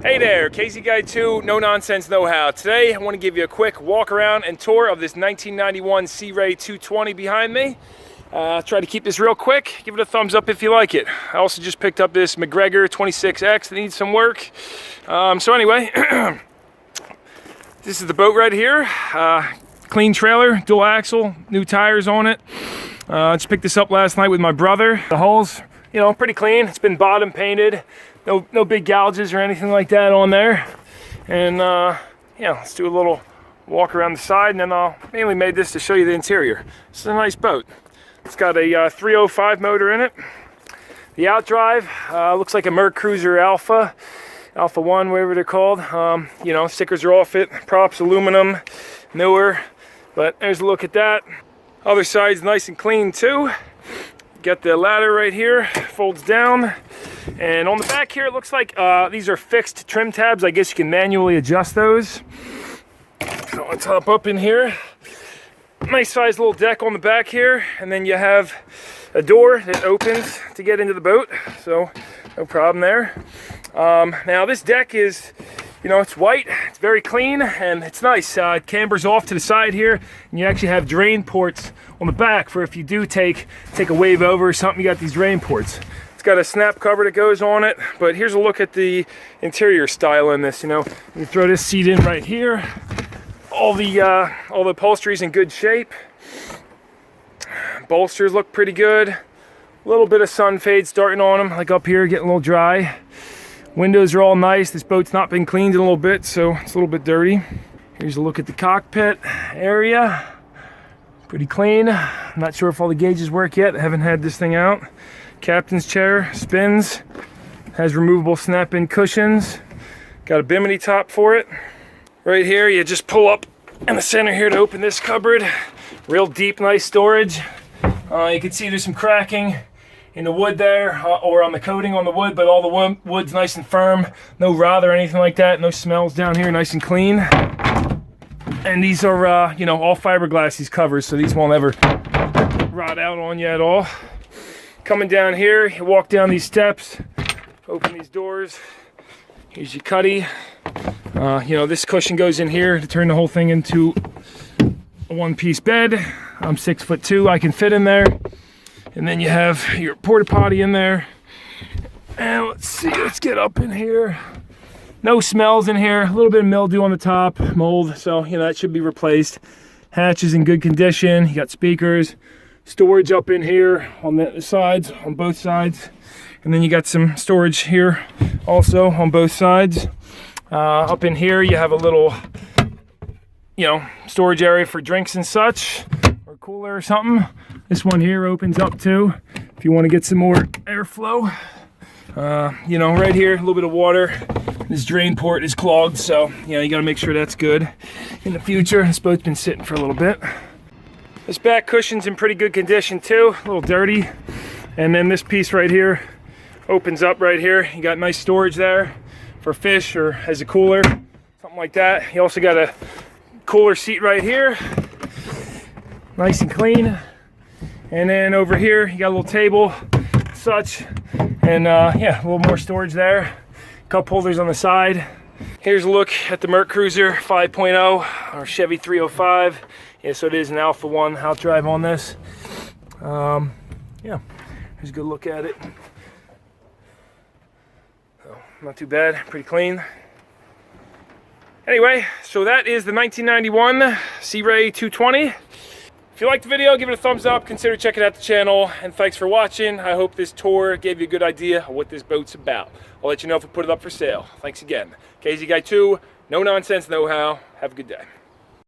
Hey there, Casey Guy 2, No Nonsense Know-How. Today I want to give you a quick walk around and tour of this 1991 Sea Ray 220 behind me. I'll try to keep this real quick. Give it a thumbs up if you like it. I also just picked up this McGregor 26X that needs some work. So anyway, this is the boat right here. Clean trailer, dual axle, new tires on it. Just picked this up last night with my brother. The hull's, pretty clean. It's been bottom painted. No big gouges or anything like that on there. And let's do a little walk around the side, and then I'll mainly made this to show you the interior. This is a nice boat. It's got a 305 motor in it. The outdrive looks like a Mercruiser Alpha 1, whatever they're called. Stickers are all fit, props aluminum, newer. But there's a look at that. Other side's nice and clean too. Got the ladder right here, folds down. And on the back here, it looks like these are fixed trim tabs. I guess you can manually adjust those. So let's hop up in here. Nice sized little deck on the back here. And then you have a door that opens to get into the boat. So no problem there. Now this deck is, it's white, it's very clean, and it's nice. It cambers off to the side here, and you actually have drain ports on the back for if you do take a wave over or something, you got these drain ports. It's got a snap cover that goes on it, but here's a look at the interior style in this. You throw this seat in right here. All the upholstery's in good shape. Bolsters look pretty good. A little bit of sun fade starting on them, like up here, getting a little dry. Windows are all nice. This boat's not been cleaned in a little bit, so it's a little bit dirty. Here's a look at the cockpit area. Pretty clean. I'm not sure if all the gauges work yet. I haven't had this thing out. Captain's chair spins. Has removable snap-in cushions. Got a bimini top for it. Right here, you just pull up in the center here to open this cupboard. Real deep, nice storage. You can see there's some cracking in the wood there, or on the coating on the wood, but all the wood's nice and firm. No rot or anything like that. No smells down here, nice and clean. And these are, all fiberglass, these covers, so these won't ever rot out on you at all. Coming down here, you walk down these steps, open these doors. Here's your cuddy. This cushion goes in here to turn the whole thing into a one-piece bed. I'm 6'2", I can fit in there. And then you have your porta potty in there. And let's get up in here. No smells in here. A little bit of mildew on the top, mold. So, that should be replaced. Hatch is in good condition. You got speakers. Storage up in here on the sides, on both sides. And then you got some storage here also on both sides. Up in here, you have a little, storage area for drinks and such, or cooler or something. This one here opens up too, if you want to get some more airflow. Right here, a little bit of water. This drain port is clogged, so, you got to make sure that's good in the future. This boat's been sitting for a little bit. This back cushion's in pretty good condition too, a little dirty. And then this piece right here opens up right here. You got nice storage there for fish or as a cooler, something like that. You also got a cooler seat right here, nice and clean. And then over here, you got a little table, such, and a little more storage there. Cup holders on the side. Here's a look at the Mercruiser 5.0 or Chevy 305. So it is an Alpha 1 outdrive on this. Here's a good look at it. So, not too bad, pretty clean. Anyway, so that is the 1991 Sea Ray 220. If you liked the video, give it a thumbs up, consider checking out the channel, and thanks for watching. I hope this tour gave you a good idea of what this boat's about. I'll let you know if I put it up for sale. Thanks again. Casey Guy 2, No Nonsense Know-How. Have a good day.